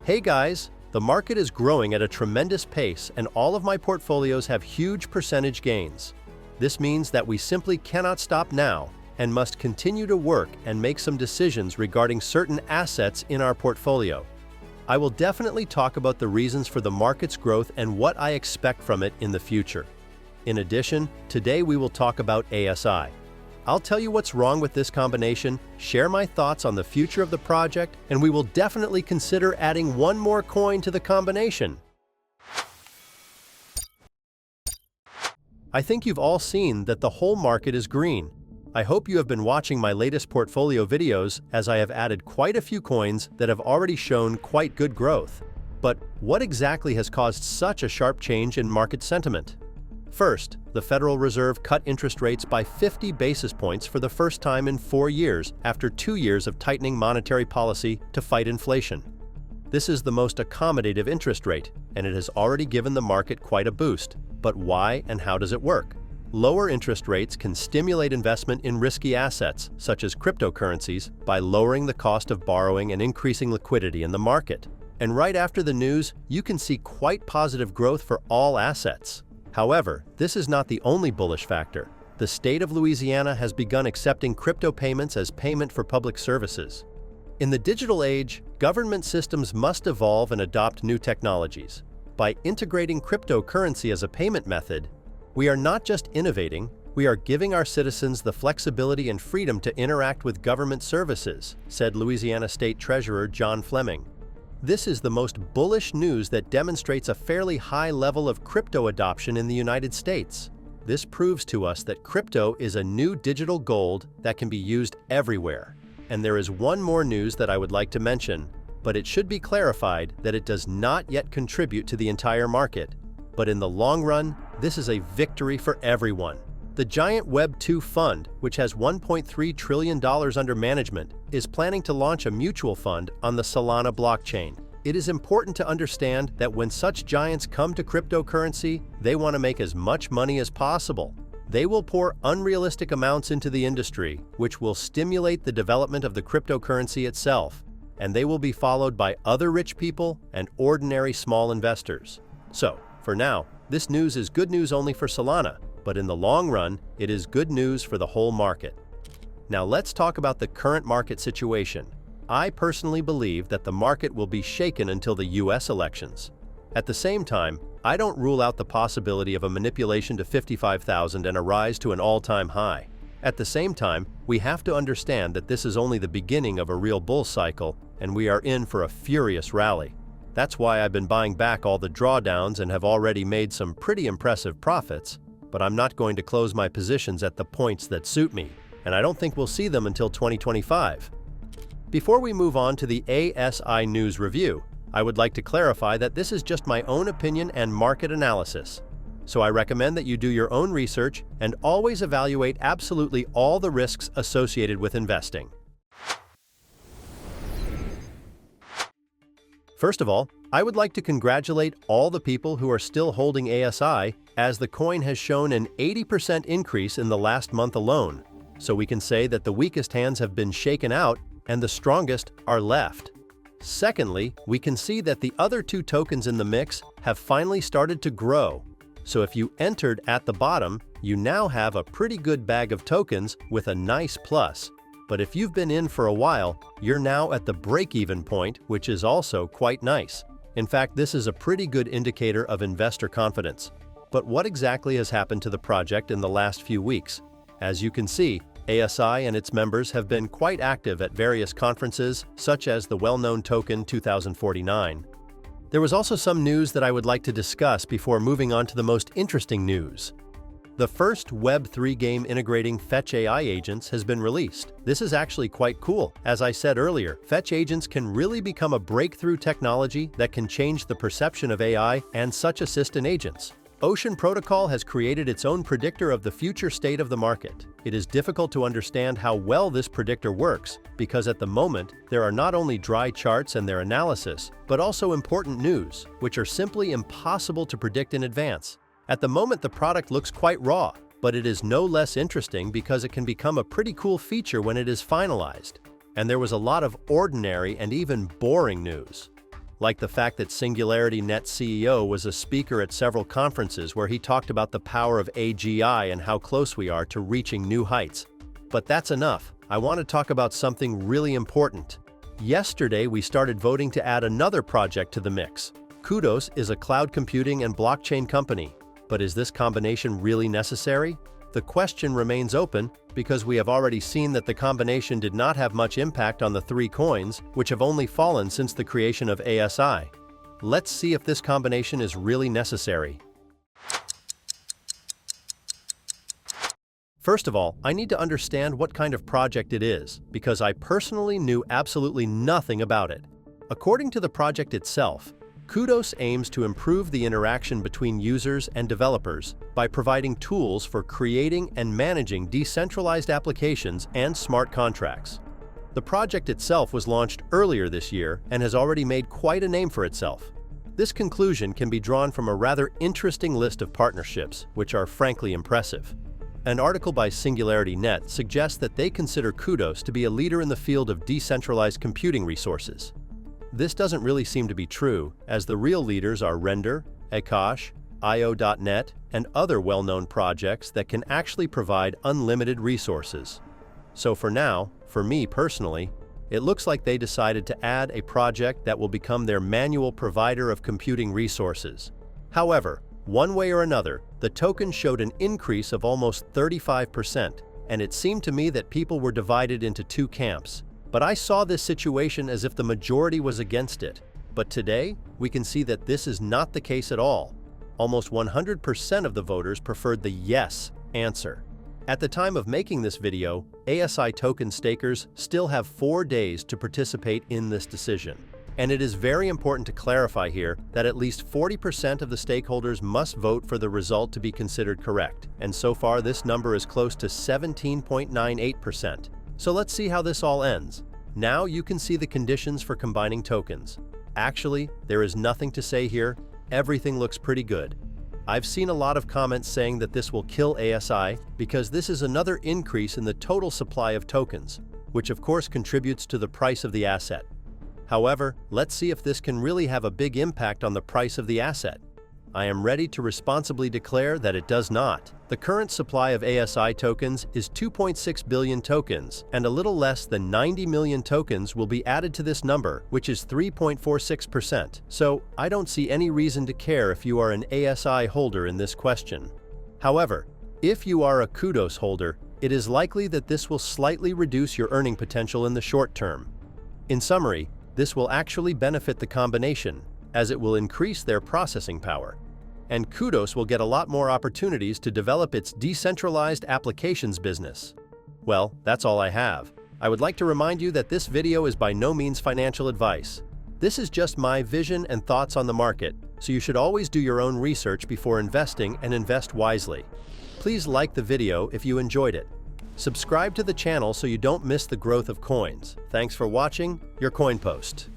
Hey guys, the market is growing at a tremendous pace and all of my portfolios have huge percentage gains. This means that we simply cannot stop now and must continue to work and make some decisions regarding certain assets in our portfolio. I will definitely talk about the reasons for the market's growth and what I expect from it in the future. In addition, today we will talk about ASI. I'll tell you what's wrong with this combination, share my thoughts on the future of the project, and we will definitely consider adding one more coin to the combination. I think you've all seen that the whole market is green. I hope you have been watching my latest portfolio videos, as I have added quite a few coins that have already shown quite good growth. But what exactly has caused such a sharp change in market sentiment? First, the Federal Reserve cut interest rates by 50 basis points for the first time in 4 years after 2 years of tightening monetary policy to fight inflation. This is the most accommodative interest rate, and it has already given the market quite a boost. But why and how does it work? Lower interest rates can stimulate investment in risky assets, such as cryptocurrencies, by lowering the cost of borrowing and increasing liquidity in the market. And right after the news, you can see quite positive growth for all assets. However, this is not the only bullish factor. The state of Louisiana has begun accepting crypto payments as payment for public services. In the digital age, government systems must evolve and adopt new technologies. By integrating cryptocurrency as a payment method, we are not just innovating, we are giving our citizens the flexibility and freedom to interact with government services, said Louisiana State Treasurer John Fleming. This is the most bullish news that demonstrates a fairly high level of crypto adoption in the United States. This proves to us that crypto is a new digital gold that can be used everywhere. And there is one more news that I would like to mention, but it should be clarified that it does not yet contribute to the entire market. But in the long run, this is a victory for everyone. The giant Web2 fund, which has $1.3 trillion under management, is planning to launch a mutual fund on the Solana blockchain. It is important to understand that when such giants come to cryptocurrency, they want to make as much money as possible. They will pour unrealistic amounts into the industry, which will stimulate the development of the cryptocurrency itself, and they will be followed by other rich people and ordinary small investors. So, for now, this news is good news only for Solana, but in the long run, it is good news for the whole market. Now let's talk about the current market situation. I personally believe that the market will be shaken until the US elections. At the same time, I don't rule out the possibility of a manipulation to 55,000 and a rise to an all-time high. At the same time, we have to understand that this is only the beginning of a real bull cycle, and we are in for a furious rally. That's why I've been buying back all the drawdowns and have already made some pretty impressive profits, but I'm not going to close my positions at the points that suit me, and I don't think we'll see them until 2025. Before we move on to the ASI News review, I would like to clarify that this is just my own opinion and market analysis. So I recommend that you do your own research and always evaluate absolutely all the risks associated with investing. First of all, I would like to congratulate all the people who are still holding ASI, as the coin has shown an 80% increase in the last month alone. So we can say that the weakest hands have been shaken out and the strongest are left. Secondly, we can see that the other two tokens in the mix have finally started to grow. So if you entered at the bottom, you now have a pretty good bag of tokens with a nice plus. But if you've been in for a while, you're now at the break-even point, which is also quite nice. In fact, this is a pretty good indicator of investor confidence. But what exactly has happened to the project in the last few weeks? As you can see, ASI and its members have been quite active at various conferences, such as the well-known token 2049. There was also some news that I would like to discuss before moving on to the most interesting news. The first Web3 game integrating Fetch AI agents has been released. This is actually quite cool. As I said earlier, Fetch agents can really become a breakthrough technology that can change the perception of AI and such assistant agents. Ocean Protocol has created its own predictor of the future state of the market. It is difficult to understand how well this predictor works, because at the moment, there are not only dry charts and their analysis, but also important news, which are simply impossible to predict in advance. At the moment, the product looks quite raw, but it is no less interesting because it can become a pretty cool feature when it is finalized. And there was a lot of ordinary and even boring news. like the fact that Singularity Net CEO was a speaker at several conferences where he talked about the power of AGI and how close we are to reaching new heights. But that's enough. I want to talk about something really important. Yesterday, we started voting to add another project to the mix. CUDOS is a cloud computing and blockchain company. But is this combination really necessary? The question remains open because we have already seen that the combination did not have much impact on the three coins, which have only fallen since the creation of ASI. Let's see if this combination is really necessary. First of all, I need to understand what kind of project it is, because I personally knew absolutely nothing about it. According to the project itself, CUDOS aims to improve the interaction between users and developers by providing tools for creating and managing decentralized applications and smart contracts. The project itself was launched earlier this year and has already made quite a name for itself. This conclusion can be drawn from a rather interesting list of partnerships, which are frankly impressive. An article by Singularity Net suggests that they consider CUDOS to be a leader in the field of decentralized computing resources. This doesn't really seem to be true, as the real leaders are Render, Akash, IO.net, and other well-known projects that can actually provide unlimited resources. So for now, for me personally, it looks like they decided to add a project that will become their manual provider of computing resources. However, one way or another, the token showed an increase of almost 35%, and it seemed to me that people were divided into two camps. But I saw this situation as if the majority was against it. But today, we can see that this is not the case at all. Almost 100% of the voters preferred the yes answer. At the time of making this video, ASI token stakers still have 4 days to participate in this decision. And it is very important to clarify here that at least 40% of the stakeholders must vote for the result to be considered correct. And so far, this number is close to 17.98%. So let's see how this all ends. Now you can see the conditions for combining tokens. Actually, there is nothing to say here. Everything looks pretty good. I've seen a lot of comments saying that this will kill ASI because this is another increase in the total supply of tokens, which of course contributes to the price of the asset. However, let's see if this can really have a big impact on the price of the asset. I am ready to responsibly declare that it does not. The current supply of ASI tokens is 2.6 billion tokens, and a little less than 90 million tokens will be added to this number, which is 3.46%. So I don't see any reason to care if you are an ASI holder in this question. However, if you are a CUDOS holder, it is likely that this will slightly reduce your earning potential in the short term. In summary, this will actually benefit the combination, as it will increase their processing power. And CUDOS will get a lot more opportunities to develop its decentralized applications business. Well, that's all I have. I would like to remind you that this video is by no means financial advice. This is just my vision and thoughts on the market, so you should always do your own research before investing and invest wisely. Please like the video if you enjoyed it. Subscribe to the channel so you don't miss the growth of coins. Thanks for watching, your Coin Post.